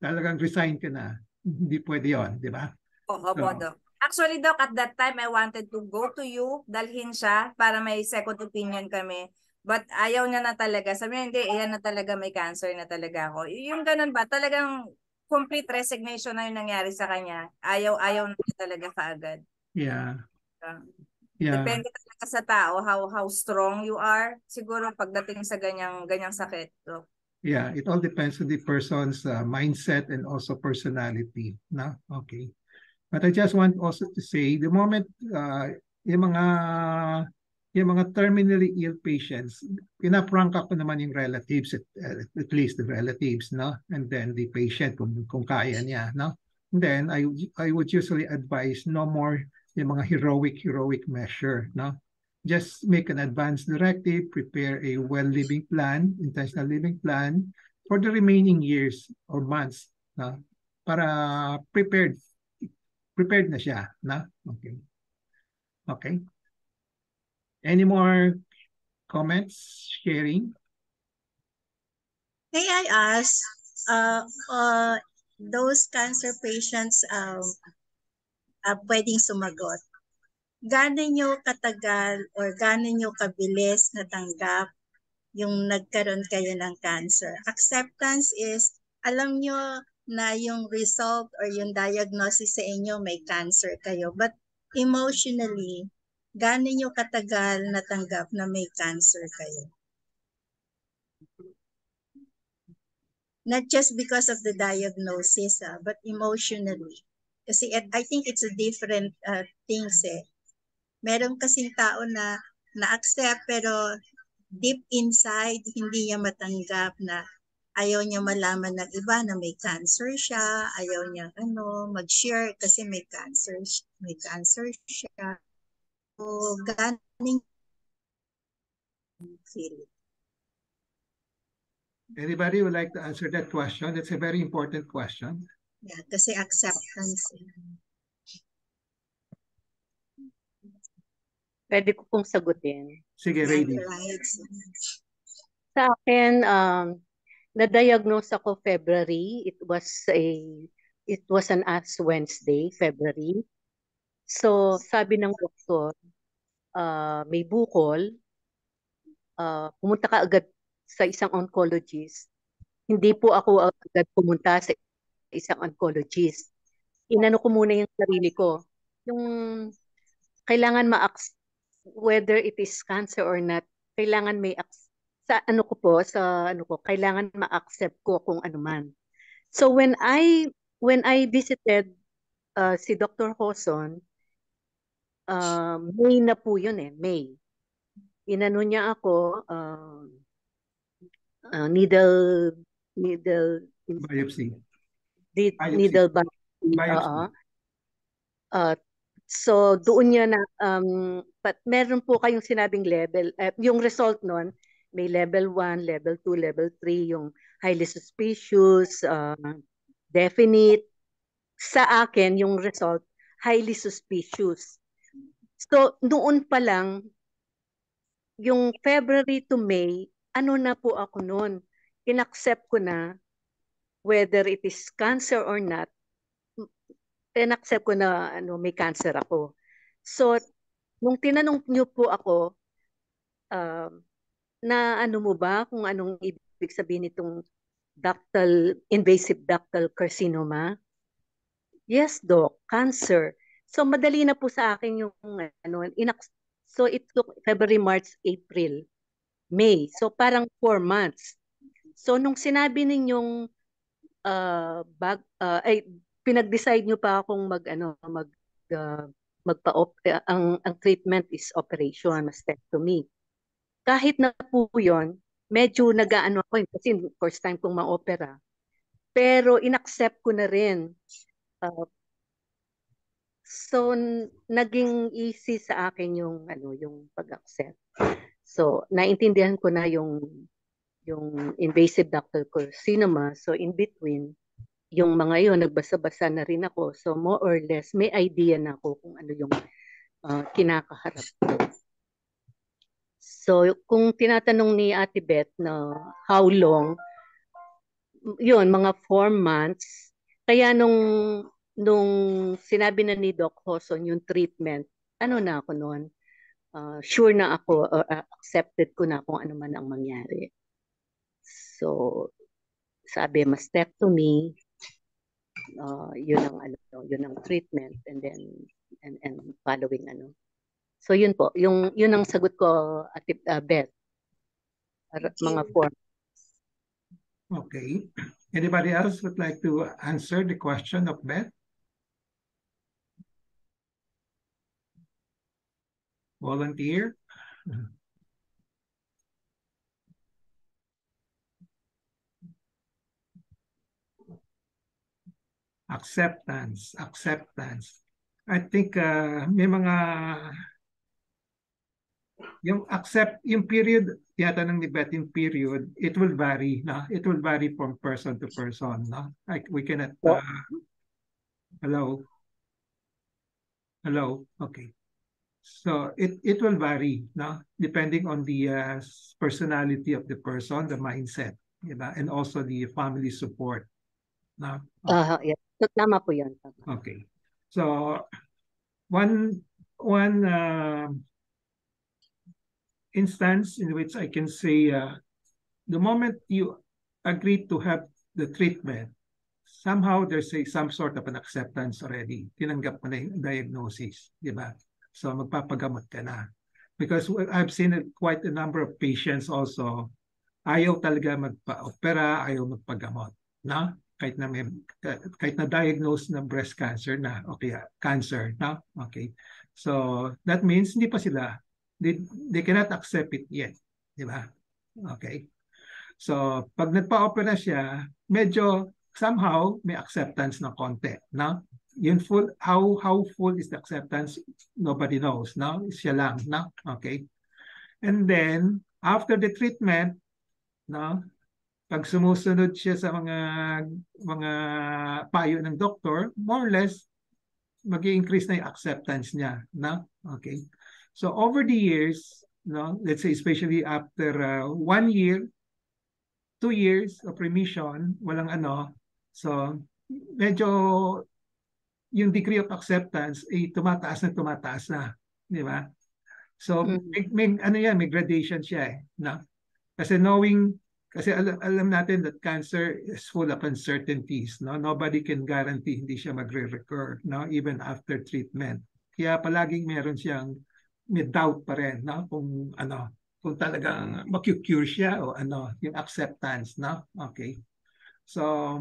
talagang resign ka na. Hindi pwede 'yon, di ba? Opo, Doc. Actually, Doc, at that time, I wanted to go to you, dalhin siya para may second opinion kami. But ayaw niya na talaga. Sabi niya, hindi, iyan na talaga, may cancer na talaga ako. Yung ganun ba, talagang complete resignation na yung nangyari sa kanya. Ayaw na talaga kaagad. Yeah. Yeah. Depende talaga sa tao, how strong you are. Siguro pagdating sa ganyang sakit. So. Yeah, it all depends on the person's mindset and also personality. No? Okay. But I just want also to say, the moment yung mga terminally ill patients, pinaprank ako naman yung relatives, at least the relatives, no? And then the patient, kung kaya niya, no? And then I would usually advise no more yung mga heroic measure, no? Just make an advance directive, prepare a well-living plan, intentional living plan for the remaining years or months, no? Para prepared na siya, no? Okay. Okay. Any more comments, sharing? May I ask, those cancer patients pwedeng sumagot. Gaano nyo katagal or gaano nyo kabilis natanggap yung nagkaroon kayo ng cancer? Acceptance is, alam nyo na yung result or yung diagnosis sa inyo may cancer kayo. But emotionally, gaano nyo katagal natanggap na may cancer kayo? Not just because of the diagnosis, but emotionally. Kasi I think it's a different things eh. Meron kasing tao na na-accept pero deep inside, hindi niya matanggap na ayaw niya malaman ng iba na may cancer siya, ayaw niya mag-share kasi may cancer siya. So, ganing feeling. Anybody would like to answer that question? That's a very important question. Yeah, kasi acceptance. Pwede ko pong sagutin. Sige, ready. Sa akin, na-diagnose ako February. It was an Ash Wednesday, February. So, sabi ng doktor, may bukol. Pumunta ka agad sa isang oncologist. Hindi po ako agad pumunta sa isang oncologist. Inano ko muna yung sarili ko. Yung kailangan whether it is cancer or not, kailangan may kailangan ma-accept ko kung ano man. So when I visited si Dr. Joson, May na po yun eh, May. Inano niya ako, needle biopsy. Needle biopsy. So doon niya na but meron po kayong sinabing level, yung result nun may level 1, level 2, level 3, yung highly suspicious, definite. Sa akin, yung result, highly suspicious. So, noon pa lang, yung February to May, ano na po ako noon? Inaccept ko na whether it is cancer or not, inaccept ko na may cancer ako. So, nung tinanong niyo po ako, na mo ba kung anong ibig sabihin nitong invasive ductal carcinoma? Yes, doc, cancer. So, madali na po sa akin yung so it took February, March, April, May. So, parang 4 months. So, nung sinabi ninyong pinag-decide nyo pa akong ang treatment is operation, mastectomy. Kahit na po yun, medyo nag-aano ako kasi first time kong ma-opera. Pero inaccept ko na rin. So naging easy sa akin yung pag-accept. So naintindihan ko na yung invasive ductal carcinoma. So in between, yung mga yun, nagbasa-basa na rin ako. So more or less, may idea na ako kung ano yung kinakaharap ko. So kung tinatanong ni Ate Beth na how long, yun, mga 4 months. Kaya nung sinabi na ni Doc Hoson yung treatment, ano na ako noon, sure na ako, accepted ko na kung ano man ang mangyari. So, sabi mastectomy, yun ang treatment, and then and following So yun po, yun ang sagot ko, Ate Beth. Mga 4. Okay. Anybody else would like to answer the question of Beth? Volunteer? Acceptance. I think may mga yung period, tinatanong ni Beth yung period, it will vary, no? It will vary from person to person, no? Like we cannot hello? Okay. So it will vary, no? Depending on the personality of the person, the mindset, and also the family support. No? Okay. So, tama po yan. Okay. So one instance in which I can say the moment you agree to have the treatment, somehow there's some sort of an acceptance already. Tinanggap mo na yung diagnosis, di ba? So magpapagamot ka na. Because I've seen quite a number of patients also, ayaw talaga magpa-opera, ayaw magpagamot. No? Kahit na diagnose na breast cancer na, okay, cancer, no? Okay. So that means hindi pa sila, they cannot accept it yet. Di ba? Okay. So pag nagpa-opera siya, medyo somehow may acceptance ng konti, no? Yun how full is the acceptance, nobody knows, no? Siya lang, no? Okay. And then after the treatment, no? Pag sumusunod siya sa mga payo ng doktor, more or less mag-i-increase na yung acceptance niya, no? Okay. So over the years, no, let's say especially after 1 year, 2 years of remission, walang so medyo yung degree of acceptance ay tumataas na, di ba? So may gradation siya no? Kasi alam natin that cancer is full of uncertainties, no? Nobody can guarantee hindi siya magre-recur, no? Even after treatment. Kaya palaging meron siyang may doubt pa rin, no? Kung talagang mag-cure siya o yung acceptance, no? Okay. So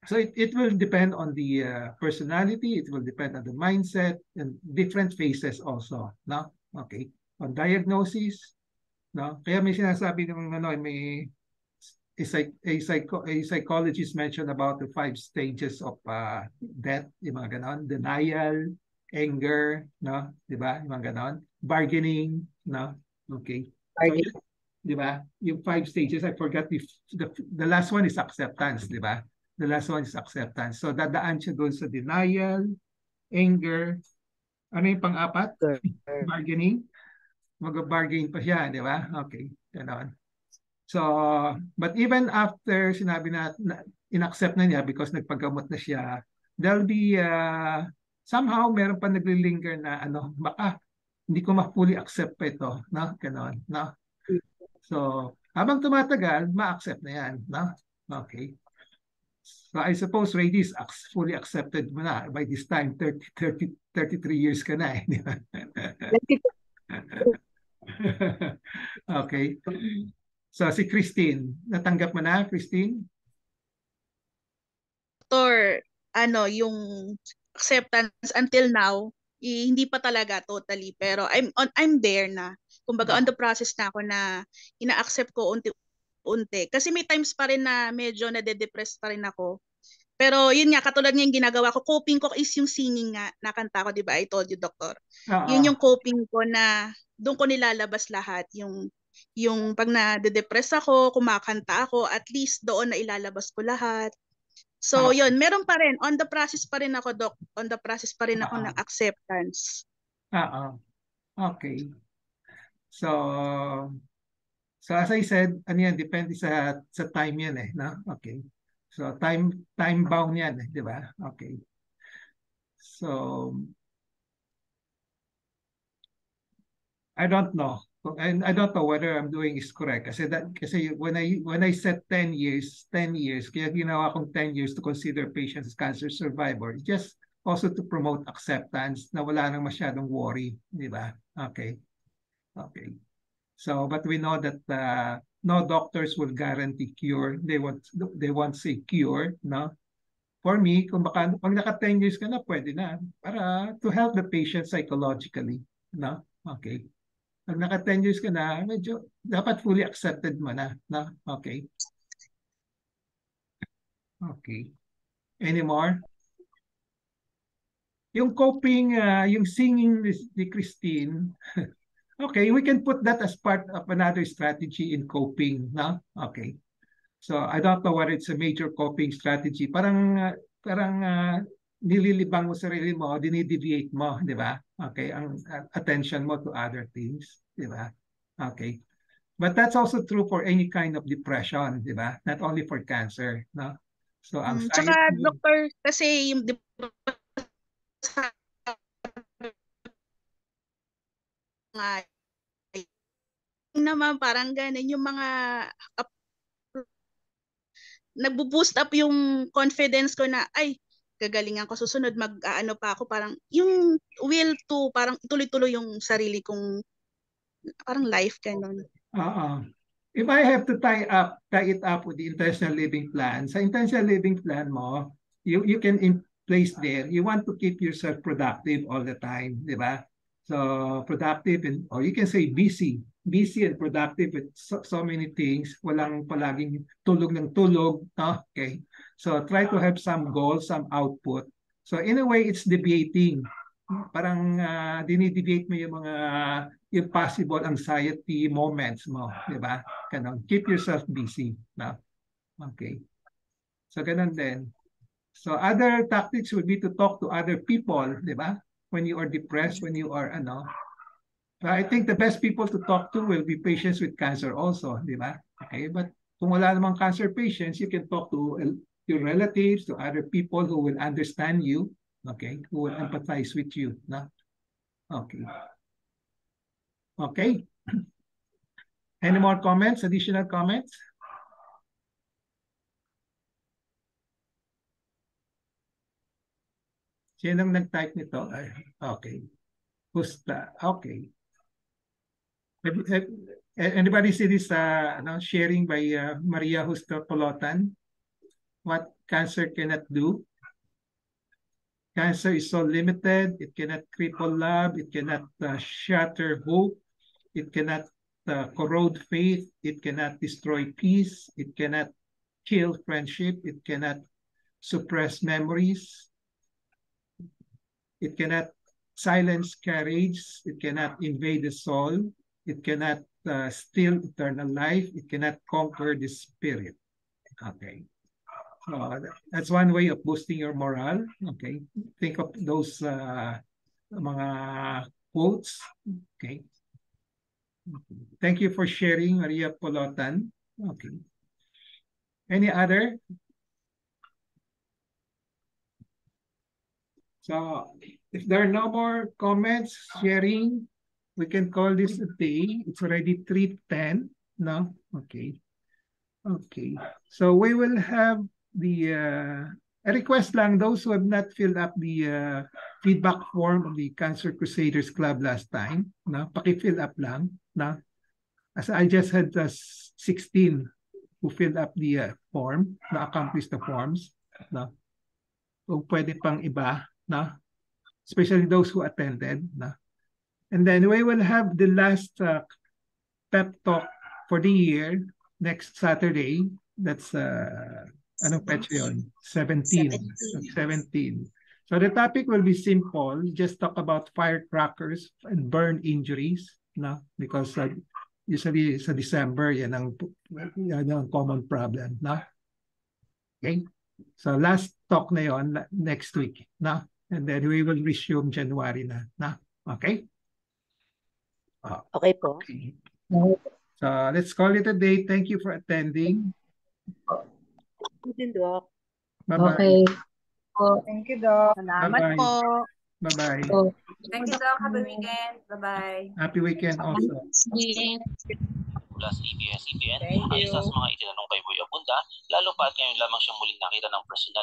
it will depend on the personality, it will depend on the mindset and different phases also, no? Okay. On diagnosis, no? Kaya may sinasabi ng may a psychologist mentioned about the 5 stages of death, yung mga ganon, denial, anger, no? Di ba? Yung mga ganon, bargaining, no? Okay. di ba? Yung 5 stages, I forgot the last one is acceptance, di ba? The last one is acceptance. So dadaan siya doon sa denial, anger, ano yung pang-apat? Bargaining. Mag-bargain pa siya, di ba? Okay, ganoon. So, but even after sinabi na inaccept na niya because nagpagamot na siya, there'll be somehow meron pa naglilinger na ano, baka hindi ko ma-fully accept pa ito, no? Ganon, no? So, habang tumatagal, ma-accept na yan, no? Okay. So, I suppose Ray is fully accepted mo na. By this time, 33 years ka na eh. Okay. So, si Christine, natanggap mo na, Christine? Doctor, ano, yung acceptance until now, hindi pa talaga totally, pero I'm there na. Kumbaga on the process na ako na ina-accept ko unti-unti. Kasi may times pa rin na medyo nade-depress pa rin ako. Pero yun nga, katulad nga yung ginagawa ko, coping ko is yung singing nga, nakanta ko, di ba? I told you, Doctor. Yun yung coping ko na doon ko nilalabas lahat. Yung pag nade-depress ako, kumakanta ako, at least doon na ilalabas ko lahat. So yun, meron pa rin. On the process pa rin ako, Doc. On the process pa rin ako ng acceptance. Okay. So as I said, ano yan, depende sa time yan eh, no? Okay. So time bound yan eh, di ba? Okay. So I don't know. And I don't know whether I'm doing is correct. Kasi when I said 10 years, kaya ginawa kong 10 years to consider patients as cancer survivor, just also to promote acceptance na wala nang masyadong worry, di ba? Okay. Okay. So, but we know that no doctors will guarantee cure. They won't say cure, no? For me, kung pag naka 10 years ka na, pwede na. Para to help the patient psychologically, no? Okay. Pag naka 10 years ka na, medyo dapat fully accepted mo na, no? Okay. Okay. Any more? Yung coping, yung singing ni Christine, okay, we can put that as part of another strategy in coping, no? Okay. So I don't know whether it's a major coping strategy. Parang nililibang mo sarili mo, dinideviate mo, di ba? Okay, ang attention mo to other things, di ba? Okay. But that's also true for any kind of depression, di ba? Not only for cancer, no? So anxiety. Tsaka, Doctor, kasi yung naman parang ganun yung mga nagbo-boost up yung confidence ko na ay gagalingan ko susunod mag-aano pa ako, parang yung will to parang tuloy-tuloy yung sarili kong parang life ganun. If I have to tie it up with the intentional living plan, sa intentional living plan mo, you can in place there, you want to keep yourself productive all the time, di ba? So productive or you can say busy and productive with so many things, walang palaging tulog ng tulog, no? Okay. So try to have some goals, some output. So in a way, it's deviating. Parang dinideviate mo yung mga yung possible anxiety moments mo, di ba? Ganun. Keep yourself busy, no? Okay. So ganun din. So other tactics would be to talk to other people, di ba? When you are depressed, when you are I think the best people to talk to will be patients with cancer also, di ba? Okay, but kung wala namang cancer patients, you can talk to your relatives, to other people who will understand you, okay, who will empathize with you, no? Okay. Okay. Any more comments, additional comments? Sinong nag-type nito? Okay. Husta. Okay. Anybody see this sharing by Maria Husta Polotan? What cancer cannot do? Cancer is so limited. It cannot cripple love. It cannot shatter hope. It cannot corrode faith. It cannot destroy peace. It cannot kill friendship. It cannot suppress memories. It cannot silence courage. It cannot invade the soul. It cannot steal eternal life. It cannot conquer the spirit. Okay. So that's one way of boosting your morale. Okay. Think of those mga quotes. Okay. Thank you for sharing, Maria Polotan. Okay. Any other? So if there are no more comments, sharing, we can call this a day. It's already 3:10. No? Okay. Okay. So we will have the a request lang, those who have not filled up the feedback form of the Cancer Crusaders Club last time, no? Paki-fill up lang, no? As I just had 16 who filled up the form, na accomplished the forms, no? Kung pwede pang iba, no? Especially those who attended, no? And then we will have the last pep talk for the year next Saturday. That's anong petsa yun? 17. 17. So the topic will be simple. Just talk about firecrackers and burn injuries, no? Because usually sa December, yan ang common problem, no? Okay? So last talk na yon next week, no? And then we will resume January na, no? Okay? Okay po. Okay. So let's call it a day. Thank you for attending. Good din, Doc. Bye-bye. Okay. Thank you, Doc. Salamat Bye-bye. po. Bye-bye. Thank you, Doc. Happy weekend. Bye-bye. Happy weekend also. Mula sa ABS-CBN, Thank ang you. isa sa mga itinanong kay Boy Abunda, lalo pa at ngayon lamang siyang muling nakita ng personal